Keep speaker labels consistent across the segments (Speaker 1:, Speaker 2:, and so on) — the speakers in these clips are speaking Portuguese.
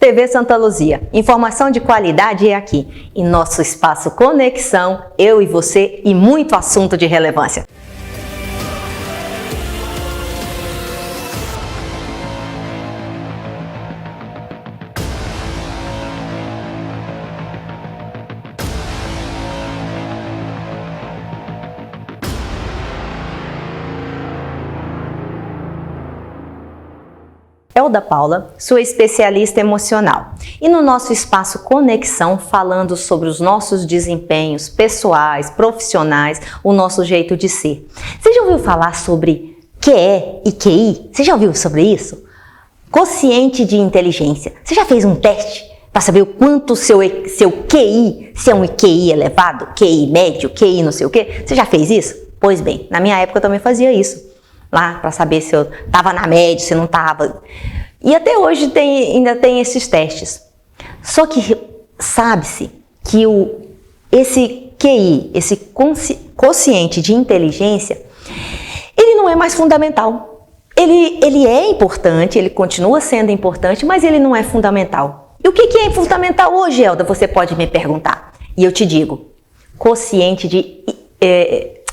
Speaker 1: TV Santa Luzia. Informação de qualidade é aqui. Em nosso espaço Conexão, eu e você e muito assunto de relevância. Elda Paula, sua especialista emocional. E no nosso espaço Conexão, falando sobre os nossos desempenhos pessoais, profissionais, o nosso jeito de ser. Você já ouviu falar sobre QE e QI? Você já ouviu sobre isso? Quociente de inteligência. Você já fez um teste para saber o quanto seu QI, se é um QI elevado, QI médio, QI não sei o quê? Você já fez isso? Pois bem, na minha época eu também fazia isso. Lá para saber se eu estava na média, se não estava. E até hoje ainda tem esses testes. Só que sabe-se que esse QI, esse quociente de inteligência, ele não é mais fundamental. Ele é importante, ele continua sendo importante, mas ele não é fundamental. E o que é fundamental hoje, Elda? Você pode me perguntar. E eu te digo, quociente de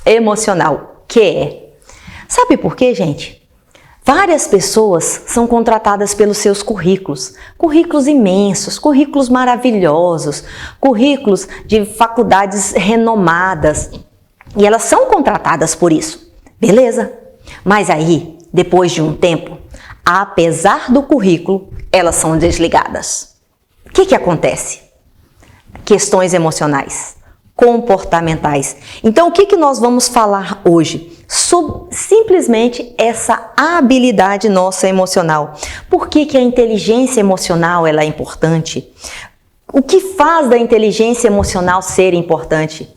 Speaker 1: emocional, QE. Sabe por quê, gente? Várias pessoas são contratadas pelos seus currículos. Currículos imensos, currículos maravilhosos, currículos de faculdades renomadas. E elas são contratadas por isso. Beleza? Mas aí, depois de um tempo, apesar do currículo, elas são desligadas. O que acontece? Questões emocionais, comportamentais. Então, o que nós vamos falar hoje? Sobre simplesmente essa habilidade nossa emocional. Por que a inteligência emocional ela é importante? O que faz da inteligência emocional ser importante?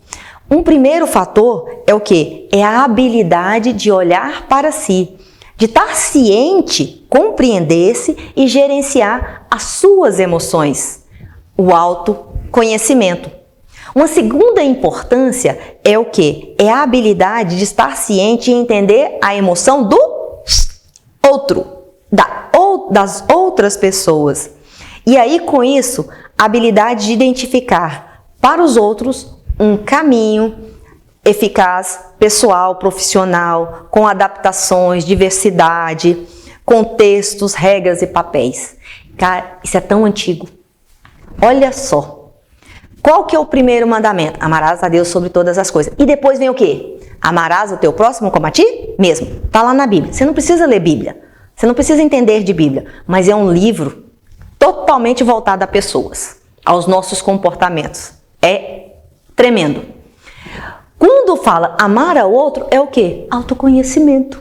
Speaker 1: Um primeiro fator é o quê? É a habilidade de olhar para si, de estar ciente, compreender-se e gerenciar as suas emoções. O autoconhecimento. Uma segunda importância é o quê? É a habilidade de estar ciente e entender a emoção do outro, das outras pessoas. E aí, com isso, a habilidade de identificar para os outros um caminho eficaz, pessoal, profissional, com adaptações, diversidade, contextos, regras e papéis. Cara, isso é tão antigo. Olha só. Qual que é o primeiro mandamento? Amarás a Deus sobre todas as coisas. E depois vem o quê? Amarás o teu próximo como a ti mesmo. Está lá na Bíblia. Você não precisa ler Bíblia. Você não precisa entender de Bíblia. Mas é um livro totalmente voltado a pessoas, aos nossos comportamentos. É tremendo. Quando fala amar ao outro, é o quê? Autoconhecimento.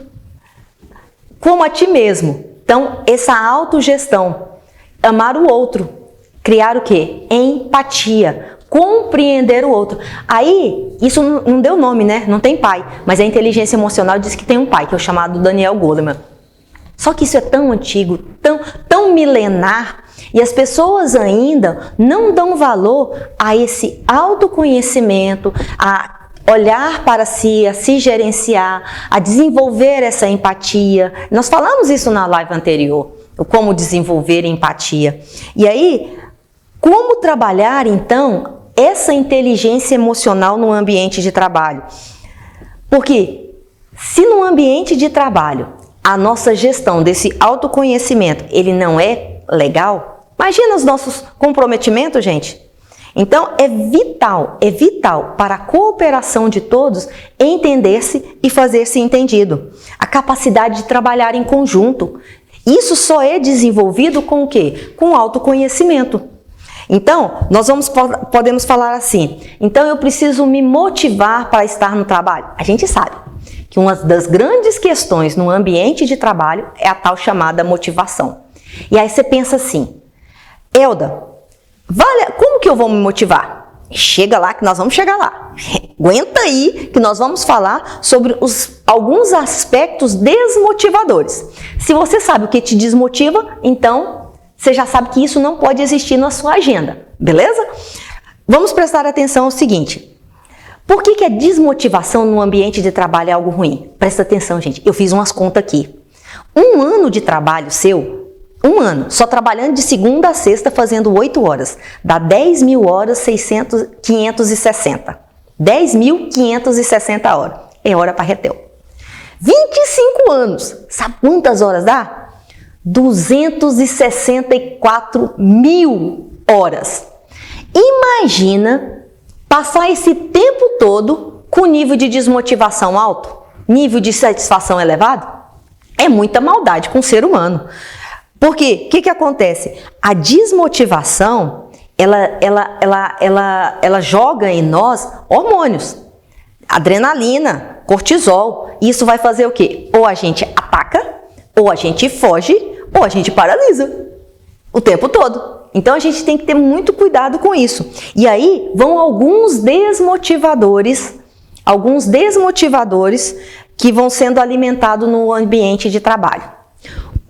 Speaker 1: Como a ti mesmo. Então, essa autogestão. Amar o outro. Criar o quê? Empatia. Compreender o outro. Aí, isso não deu nome, né? Não tem pai. Mas a inteligência emocional diz que tem um pai, que é o chamado Daniel Goleman. Só que isso é tão antigo, tão milenar, e as pessoas ainda não dão valor a esse autoconhecimento, a olhar para si, a se gerenciar, a desenvolver essa empatia. Nós falamos isso na live anterior, o como desenvolver empatia. E aí, como trabalhar, então, essa inteligência emocional no ambiente de trabalho? Porque se no ambiente de trabalho a nossa gestão desse autoconhecimento ele não é legal, imagina os nossos comprometimentos, gente. Então, é vital para a cooperação de todos entender-se e fazer-se entendido. A capacidade de trabalhar em conjunto. Isso só é desenvolvido com o quê? Com autoconhecimento. Então, nós podemos falar assim, então eu preciso me motivar para estar no trabalho. A gente sabe que uma das grandes questões no ambiente de trabalho é a tal chamada motivação. E aí você pensa assim, Elda, como que eu vou me motivar? Chega lá que nós vamos chegar lá. Aguenta aí que nós vamos falar sobre alguns aspectos desmotivadores. Se você sabe o que te desmotiva, então você já sabe que isso não pode existir na sua agenda, beleza? Vamos prestar atenção ao seguinte. Por que a desmotivação no ambiente de trabalho é algo ruim? Presta atenção, gente. Eu fiz umas contas aqui. Um ano de trabalho seu Um ano, só trabalhando de segunda a sexta, fazendo 8 horas. Dá 10.000 horas, 560. 10.560 horas. É hora para Retel. 25 anos. Sabe quantas horas dá? 264.000 horas. Imagina passar esse tempo todo com nível de desmotivação alto, nível de satisfação elevado. É muita maldade com o ser humano. Porque o que acontece? A desmotivação, ela joga em nós hormônios, adrenalina, cortisol. Isso vai fazer o quê? Ou a gente ataca, ou a gente foge, ou a gente paralisa o tempo todo. Então a gente tem que ter muito cuidado com isso. E aí vão alguns desmotivadores que vão sendo alimentados no ambiente de trabalho.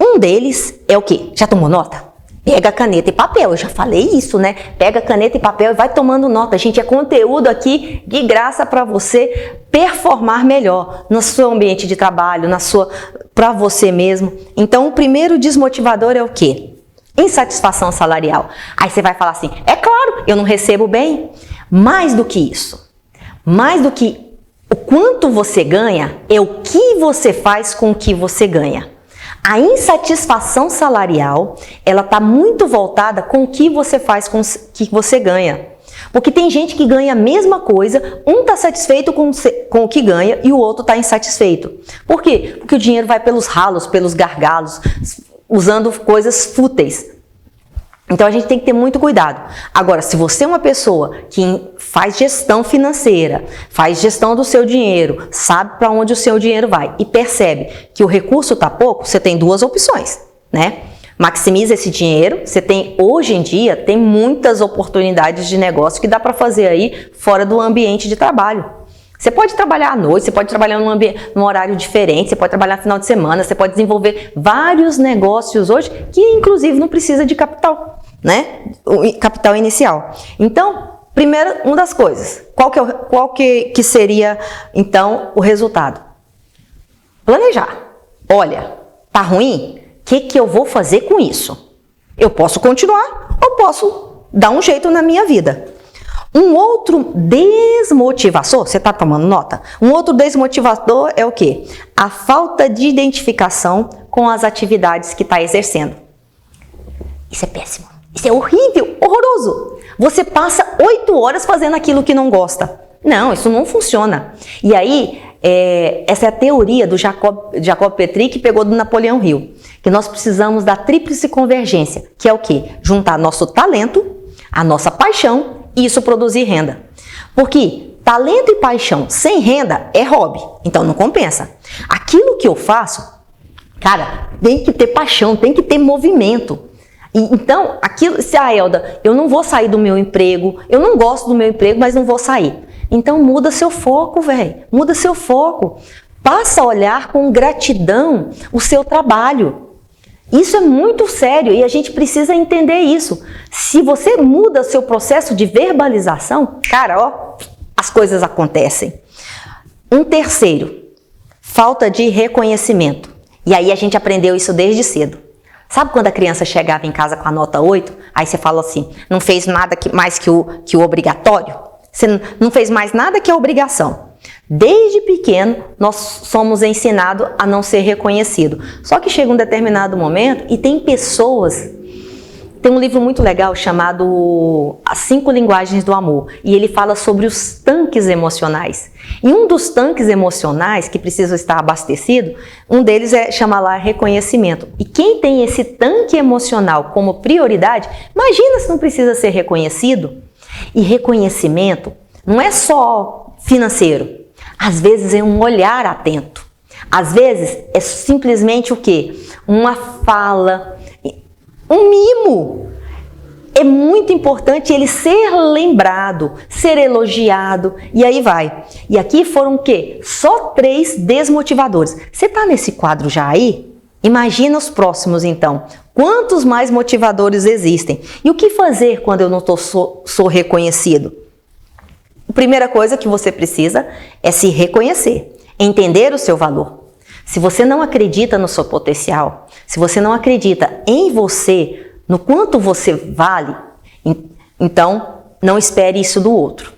Speaker 1: Um deles é o quê? Já tomou nota? Pega caneta e papel, eu já falei isso, né? Pega caneta e papel e vai tomando nota. Gente, é conteúdo aqui de graça para você performar melhor no seu ambiente de trabalho, para você mesmo. Então, o primeiro desmotivador é o quê? Insatisfação salarial. Aí você vai falar assim, é claro, eu não recebo bem. Mais do que isso, mais do que o quanto você ganha, é o que você faz com o que você ganha. A insatisfação salarial, ela está muito voltada com o que você faz com o que você ganha. Porque tem gente que ganha a mesma coisa, um está satisfeito com o que ganha e o outro está insatisfeito. Por quê? Porque o dinheiro vai pelos ralos, pelos gargalos, usando coisas fúteis. Então a gente tem que ter muito cuidado. Agora, se você é uma pessoa que faz gestão financeira, faz gestão do seu dinheiro, sabe para onde o seu dinheiro vai e percebe que o recurso está pouco, você tem duas opções, né? Maximiza esse dinheiro. Você tem, hoje em dia, tem muitas oportunidades de negócio que dá para fazer aí fora do ambiente de trabalho. Você pode trabalhar à noite, você pode trabalhar num horário diferente, você pode trabalhar no final de semana, você pode desenvolver vários negócios hoje que, inclusive, não precisa de capital, né? O capital inicial. Então, primeiro, uma das coisas, qual que seria, então, o resultado? Planejar. Olha, tá ruim? O que eu vou fazer com isso? Eu posso continuar ou posso dar um jeito na minha vida? Um outro desmotivador, você está tomando nota? Um outro desmotivador é o quê? A falta de identificação com as atividades que está exercendo. Isso é péssimo. Isso é horrível, horroroso. Você passa 8 horas fazendo aquilo que não gosta. Não, isso não funciona. E aí, essa é a teoria do Jacob Petri, que pegou do Napoleão Hill. Que nós precisamos da tríplice convergência, que é o quê? Juntar nosso talento, a nossa paixão e isso produzir renda. Porque talento e paixão sem renda é hobby, então não compensa. Aquilo que eu faço, cara, tem que ter paixão, tem que ter movimento. Então, aquilo, se a Elda, eu não vou sair do meu emprego, eu não gosto do meu emprego, mas não vou sair. Então muda seu foco, velho, muda seu foco. Passa a olhar com gratidão o seu trabalho. Isso é muito sério e a gente precisa entender isso. Se você muda seu processo de verbalização, cara, ó, as coisas acontecem. Um terceiro, falta de reconhecimento. E aí a gente aprendeu isso desde cedo. Sabe quando a criança chegava em casa com a nota 8? Aí você fala assim, não fez nada mais que o obrigatório? Você não fez mais nada que a obrigação. Desde pequeno, nós somos ensinados a não ser reconhecido. Só que chega um determinado momento e tem pessoas... Tem um livro muito legal chamado As 5 Linguagens do Amor. E ele fala sobre os tanques emocionais. E um dos tanques emocionais que precisam estar abastecido, um deles chama lá reconhecimento. E quem tem esse tanque emocional como prioridade, imagina se não precisa ser reconhecido. E reconhecimento não é só financeiro. Às vezes é um olhar atento. Às vezes é simplesmente o quê? Uma fala, um mimo. É muito importante ele ser lembrado, ser elogiado, e aí vai. E aqui foram o quê? Só 3 desmotivadores. Você está nesse quadro já aí? Imagina os próximos então. Quantos mais motivadores existem? E o que fazer quando eu não sou reconhecido? A primeira coisa que você precisa é se reconhecer, entender o seu valor. Se você não acredita no seu potencial, se você não acredita em você, no quanto você vale, então não espere isso do outro.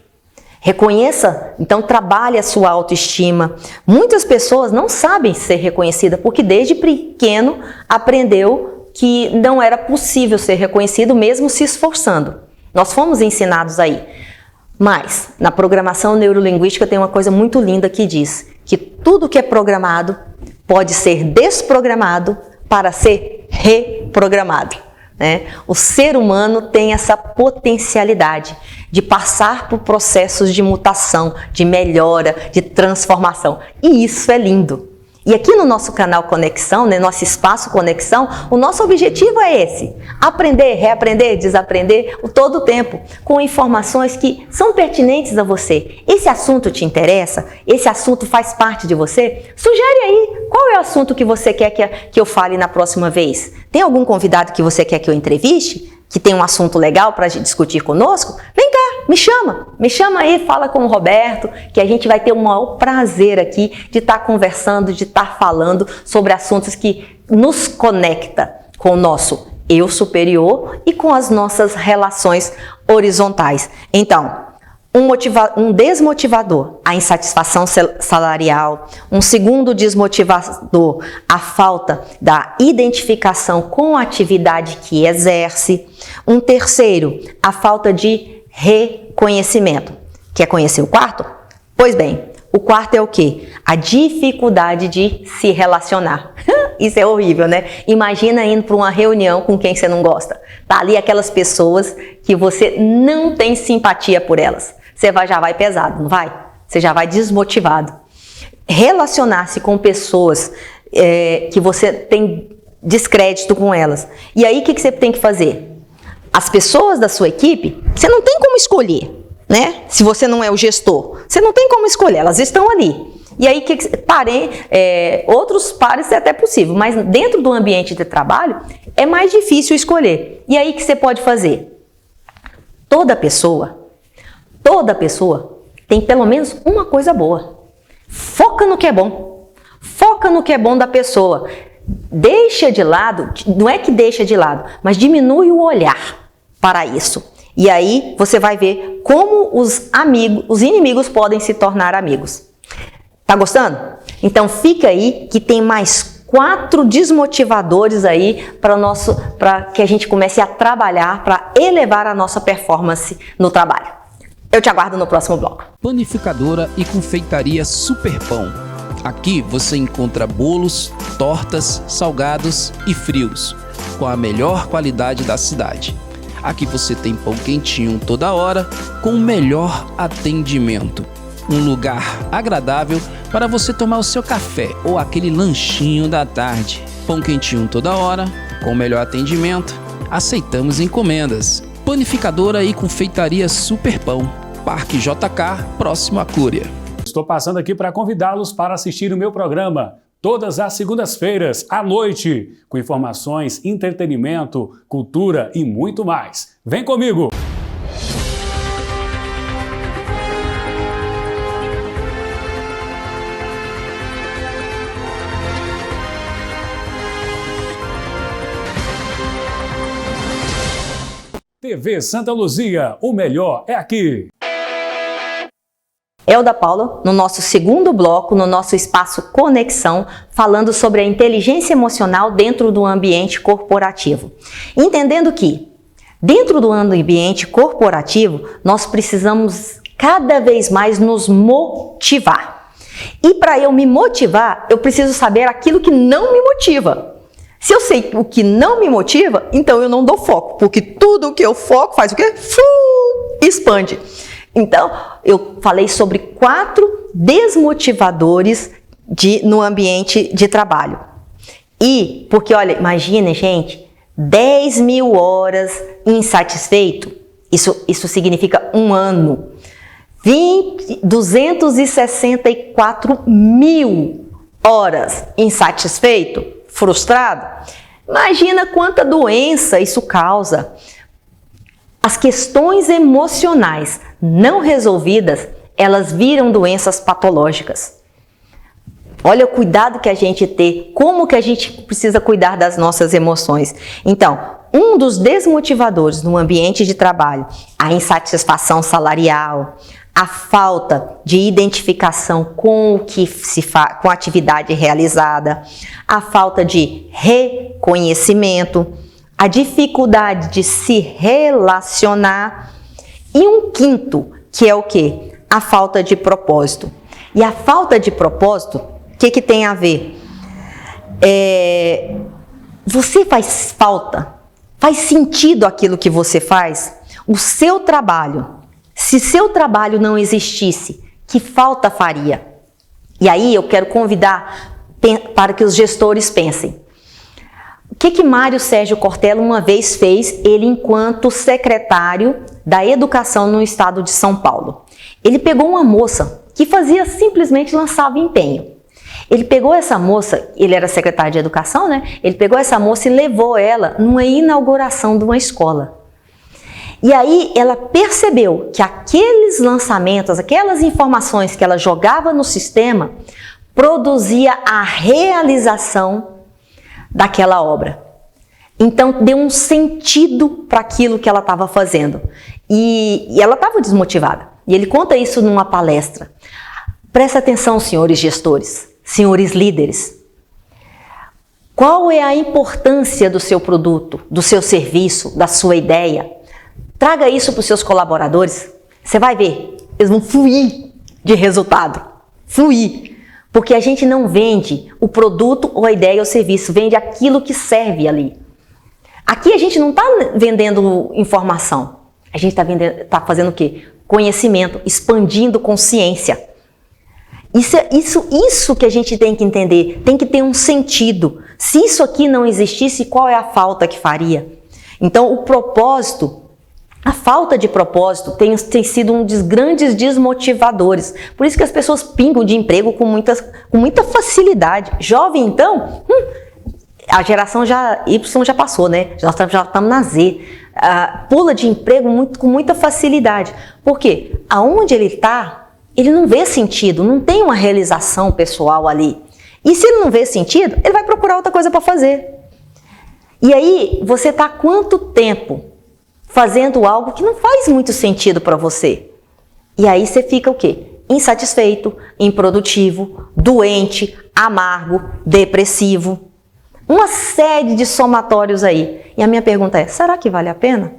Speaker 1: Reconheça, então trabalhe a sua autoestima. Muitas pessoas não sabem ser reconhecidas porque desde pequeno aprendeu que não era possível ser reconhecido mesmo se esforçando. Nós fomos ensinados aí. Mas na programação neurolinguística tem uma coisa muito linda que diz que tudo que é programado pode ser desprogramado para ser reprogramado. O ser humano tem essa potencialidade de passar por processos de mutação, de melhora, de transformação. E isso é lindo. E aqui no nosso canal Conexão, nosso espaço Conexão, o nosso objetivo é esse: aprender, reaprender, desaprender todo o tempo, com informações que são pertinentes a você. Esse assunto te interessa? Esse assunto faz parte de você? Sugere aí qual é o assunto que você quer que eu fale na próxima vez. Tem algum convidado que você quer que eu entreviste? Que tem um assunto legal para discutir conosco? Vem cá, me chama aí, fala com o Roberto, que a gente vai ter o maior prazer aqui de estar conversando, de estar falando sobre assuntos que nos conecta com o nosso eu superior e com as nossas relações horizontais. Então, um desmotivador, a insatisfação salarial. Um segundo desmotivador, a falta da identificação com a atividade que exerce. Um terceiro, a falta de reconhecimento. Quer conhecer o quarto? Pois bem, o quarto é o quê? A dificuldade de se relacionar. Isso é horrível, né? Imagina indo para uma reunião com quem você não gosta. Tá ali aquelas pessoas que você não tem simpatia por elas. Você já vai pesado, não vai? Você já vai desmotivado. Relacionar-se com pessoas que você tem descrédito com elas. E aí o que você tem que fazer? As pessoas da sua equipe, você não tem como escolher, né? Se você não é o gestor, você não tem como escolher, elas estão ali. E aí, outros pares é até possível, mas dentro do ambiente de trabalho é mais difícil escolher. E aí o que você pode fazer? Toda pessoa tem pelo menos uma coisa boa. Foca no que é bom. Foca no que é bom da pessoa. Deixa de lado, não é que deixa de lado, mas diminui o olhar para isso. E aí você vai ver como os inimigos podem se tornar amigos. Tá gostando? Então fica aí que tem mais 4 desmotivadores aí para que a gente comece a trabalhar para elevar a nossa performance no trabalho. Eu te aguardo no próximo bloco.
Speaker 2: Panificadora e confeitaria Super Pão. Aqui você encontra bolos, tortas, salgados e frios, com a melhor qualidade da cidade. Aqui você tem pão quentinho toda hora, com o melhor atendimento. Um lugar agradável para você tomar o seu café ou aquele lanchinho da tarde. Pão quentinho toda hora, com o melhor atendimento. Aceitamos encomendas. Panificadora e confeitaria Super Pão. Parque JK, próximo à Cúria.
Speaker 3: Estou passando aqui para convidá-los para assistir o meu programa todas as segundas-feiras, à noite, com informações, entretenimento, cultura e muito mais. Vem comigo! TV Santa Luzia, o melhor é aqui.
Speaker 1: Elda Paula, no nosso segundo bloco, no nosso espaço Conexão, falando sobre a inteligência emocional dentro do ambiente corporativo. Entendendo que, dentro do ambiente corporativo, nós precisamos cada vez mais nos motivar. E para eu me motivar, eu preciso saber aquilo que não me motiva. Se eu sei o que não me motiva, então eu não dou foco, porque tudo o que eu foco faz o quê? Expande. Então, eu falei sobre 4 desmotivadores no ambiente de trabalho. E, porque olha, imagina, gente, 10 mil horas insatisfeito, isso significa um ano. 264 mil horas insatisfeito, frustrado. Imagina quanta doença isso causa. As questões emocionais não resolvidas, elas viram doenças patológicas. Olha o cuidado que a gente tem, como que a gente precisa cuidar das nossas emoções. Então, um dos desmotivadores no ambiente de trabalho, a insatisfação salarial, a falta de identificação com o que se faz, com a atividade realizada, a falta de reconhecimento, a dificuldade de se relacionar e um quinto, que é o quê? A falta de propósito. E a falta de propósito, o que tem a ver? Você faz falta? Faz sentido aquilo que você faz? O seu trabalho, se seu trabalho não existisse, que falta faria? E aí eu quero convidar para que os gestores pensem. O que Mário Sérgio Cortella uma vez fez, ele enquanto secretário da Educação no estado de São Paulo? Ele pegou uma moça que simplesmente lançava empenho. Ele pegou essa moça, ele era secretário de Educação, né? Ele pegou essa moça e levou ela numa inauguração de uma escola. E aí ela percebeu que aqueles lançamentos, aquelas informações que ela jogava no sistema, produzia a realização daquela obra. Então deu um sentido para aquilo que ela estava fazendo. E ela estava desmotivada. E ele conta isso numa palestra. Presta atenção, senhores gestores, senhores líderes. Qual é a importância do seu produto, do seu serviço, da sua ideia? Traga isso para os seus colaboradores. Você vai ver, eles vão fluir de resultado. Fluir. Porque a gente não vende o produto ou a ideia ou o serviço, vende aquilo que serve ali. Aqui a gente não está vendendo informação. A gente está fazendo o quê? Conhecimento, expandindo consciência. Isso que a gente tem que entender, tem que ter um sentido. Se isso aqui não existisse, qual é a falta que faria? Então, o propósito, a falta de propósito tem sido um dos grandes desmotivadores. Por isso que as pessoas pingam de emprego com muita facilidade. Jovem, então, a geração Y já passou, né? Já estamos na Z. Pula de emprego com muita facilidade. Por quê? Aonde ele está, ele não vê sentido, não tem uma realização pessoal ali. E se ele não vê sentido, ele vai procurar outra coisa para fazer. E aí, você está quanto tempo fazendo algo que não faz muito sentido para você? E aí você fica o quê? Insatisfeito, improdutivo, doente, amargo, depressivo. Uma série de somatórios aí. E a minha pergunta é, será que vale a pena?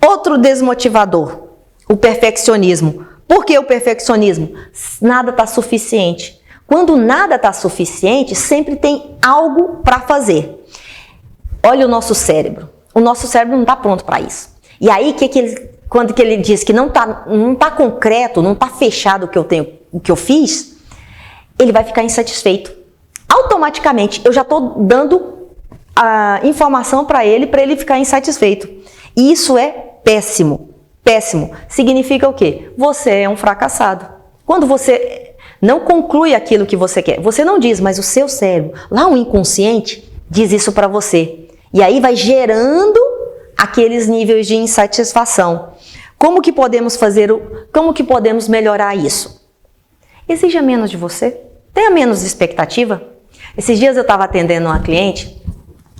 Speaker 1: Outro desmotivador, o perfeccionismo. Por que o perfeccionismo? Nada está suficiente. Quando nada está suficiente, sempre tem algo para fazer. Olha o nosso cérebro. O nosso cérebro não está pronto para isso. E aí, quando ele diz que não tá concreto, não está fechado o que eu fiz, ele vai ficar insatisfeito. Automaticamente, eu já estou dando a informação para ele ficar insatisfeito. E isso é péssimo. Péssimo. Significa o quê? Você é um fracassado. Quando você não conclui aquilo que você quer, você não diz, mas o seu cérebro, lá o inconsciente, diz isso para você. E aí vai gerando aqueles níveis de insatisfação. Como que podemos melhorar isso? Exija menos de você. Tenha menos expectativa. Esses dias eu estava atendendo uma cliente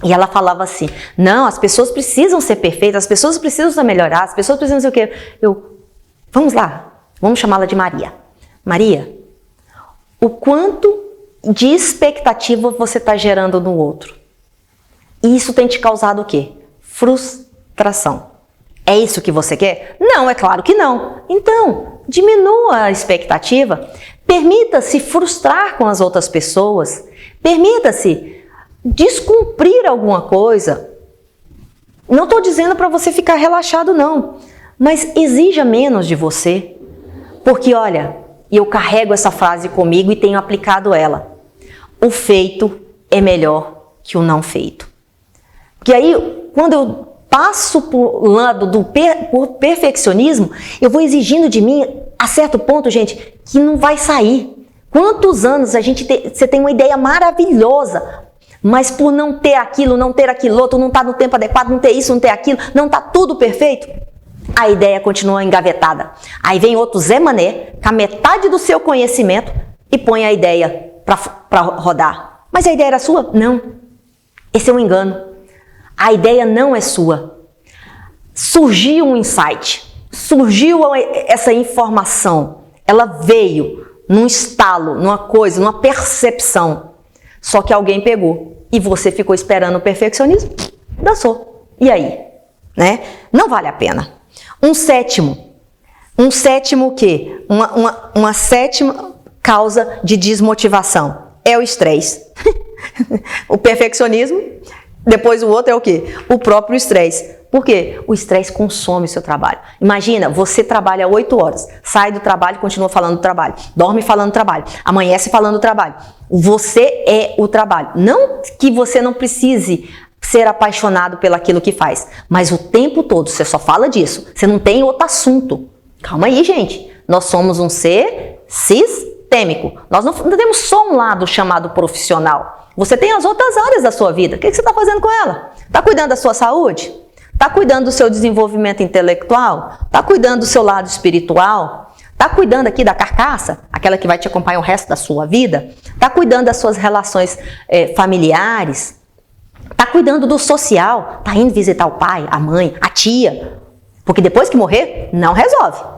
Speaker 1: e ela falava assim, não, as pessoas precisam ser perfeitas, as pessoas precisam melhorar, as pessoas precisam ser o quê? Vamos lá, vamos chamá-la de Maria. Maria, o quanto de expectativa você está gerando no outro? E isso tem te causado o quê? Frustração. É isso que você quer? Não, é claro que não. Então, diminua a expectativa, permita-se frustrar com as outras pessoas, permita-se descumprir alguma coisa. Não estou dizendo para você ficar relaxado, não. Mas exija menos de você. Porque, olha, eu carrego essa frase comigo e tenho aplicado ela. O feito é melhor que o não feito. Porque aí, quando eu passo por lado por perfeccionismo, eu vou exigindo de mim, a certo ponto, gente, que não vai sair. Quantos anos você tem uma ideia maravilhosa, mas por não ter aquilo outro, não está no tempo adequado, não ter isso, não ter aquilo, não está tudo perfeito, a ideia continua engavetada. Aí vem outro Zé Mané, com a metade do seu conhecimento, e põe a ideia para rodar. Mas a ideia era sua? Não. Esse é um engano. A ideia não é sua. Surgiu um insight, surgiu essa informação, ela veio num estalo, numa coisa, numa percepção. Só que alguém pegou e você ficou esperando o perfeccionismo, dançou. E aí? Né? Não vale a pena. Um sétimo o quê? Uma sétima causa de desmotivação é o estresse. O perfeccionismo, depois o outro é o quê? O próprio estresse. Por quê? O estresse consome o seu trabalho. Imagina, você trabalha 8 horas, sai do trabalho e continua falando do trabalho, dorme falando do trabalho, amanhece falando do trabalho. Você é o trabalho. Não que você não precise ser apaixonado pelaquilo que faz, mas o tempo todo você só fala disso, você não tem outro assunto. Calma aí, gente. Nós somos um ser sistêmico. Nós não temos só um lado chamado profissional. Você tem as outras áreas da sua vida. O que você está fazendo com ela? Está cuidando da sua saúde? Está cuidando do seu desenvolvimento intelectual? Está cuidando do seu lado espiritual? Está cuidando aqui da carcaça? Aquela que vai te acompanhar o resto da sua vida? Está cuidando das suas relações familiares? Está cuidando do social? Está indo visitar o pai, a mãe, a tia? Porque depois que morrer, não resolve.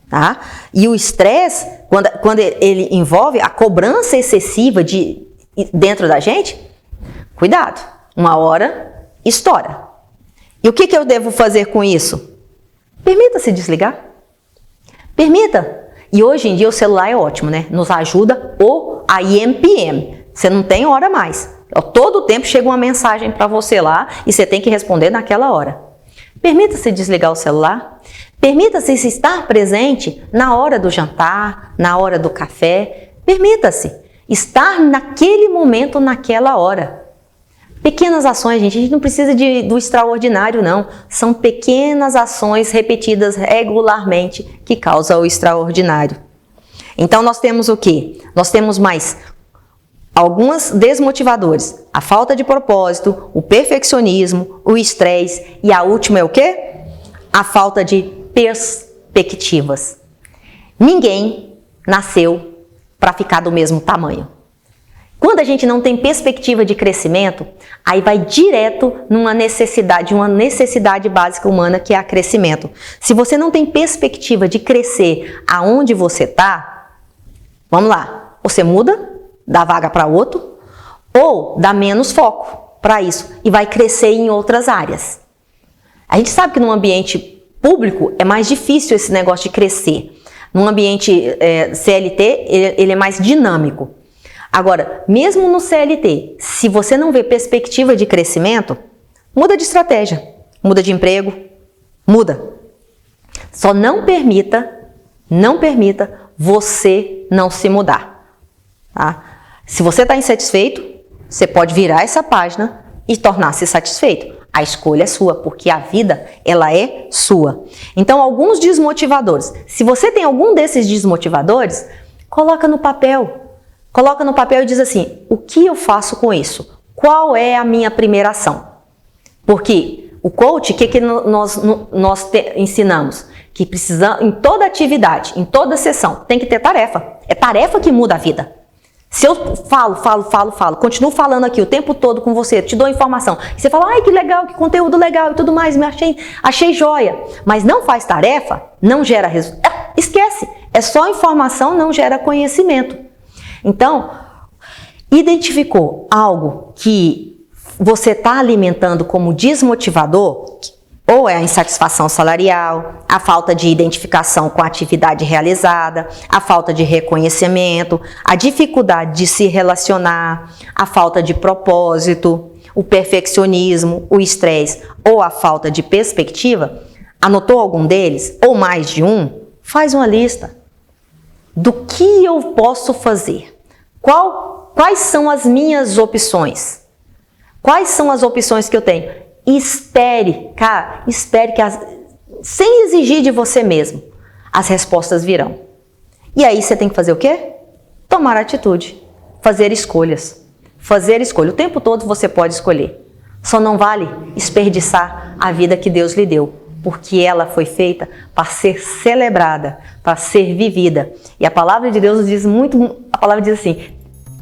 Speaker 1: Tá? E o estresse, quando ele envolve a cobrança excessiva dentro da gente, cuidado, uma hora estoura. E o que eu devo fazer com isso? Permita-se desligar. Permita. E hoje em dia o celular é ótimo, né? Nos ajuda o IMPM. Você não tem hora mais. Todo tempo chega uma mensagem para você lá e você tem que responder naquela hora. Permita-se desligar o celular. Permita-se estar presente na hora do jantar, na hora do café. Permita-se estar naquele momento, naquela hora. Pequenas ações, gente. A gente não precisa do extraordinário, não. São pequenas ações repetidas regularmente que causam o extraordinário. Então, nós temos o quê? Nós temos mais alguns desmotivadores. A falta de propósito, o perfeccionismo, o estresse e a última é o quê? A falta de perspectivas. Ninguém nasceu para ficar do mesmo tamanho. Quando a gente não tem perspectiva de crescimento, aí vai direto numa necessidade, uma necessidade básica humana que é a crescimento. Se você não tem perspectiva de crescer aonde você está, vamos lá, você muda, dá vaga para outro, ou dá menos foco para isso e vai crescer em outras áreas. A gente sabe que num ambiente público é mais difícil esse negócio de crescer. Num ambiente CLT, ele é mais dinâmico. Agora, mesmo no CLT, se você não vê perspectiva de crescimento, muda de estratégia, muda de emprego, muda. Só não permita você não se mudar. Tá? Se você está insatisfeito, você pode virar essa página e tornar-se satisfeito. A escolha é sua, porque a vida, ela é sua. Então, alguns desmotivadores. Se você tem algum desses desmotivadores, coloca no papel. Coloca no papel e diz assim, o que eu faço com isso? Qual é a minha primeira ação? Porque o coach, o que nós ensinamos? Que precisa, em toda atividade, em toda sessão, tem que ter tarefa. É tarefa que muda a vida. Se eu falo, continuo falando aqui o tempo todo com você, te dou informação, e você fala, ai que legal, que conteúdo legal e tudo mais, achei joia, mas não faz tarefa, não gera resultado, esquece, é só informação, não gera conhecimento. Então, identificou algo que você está alimentando como desmotivador, ou é a insatisfação salarial, a falta de identificação com a atividade realizada, a falta de reconhecimento, a dificuldade de se relacionar, a falta de propósito, o perfeccionismo, o estresse ou a falta de perspectiva, anotou algum deles ou mais de um? Faz uma lista do que eu posso fazer. Quais são as minhas opções? Quais são as opções que eu tenho? Espere, cara, espere que sem exigir de você mesmo, as respostas virão. E aí você tem que fazer o quê? Tomar atitude, fazer escolhas. Fazer escolha. O tempo todo você pode escolher. Só não vale desperdiçar a vida que Deus lhe deu. porque ela foi feita para ser celebrada, para ser vivida. E a palavra de Deus diz a palavra diz assim: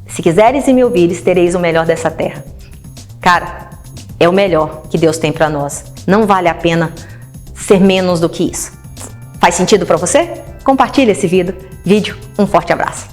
Speaker 1: se quiseres e me ouvires, tereis o melhor dessa terra. Cara, é o melhor que Deus tem para nós. Não vale a pena ser menos do que isso. Faz sentido para você? Compartilhe esse vídeo. Um forte abraço.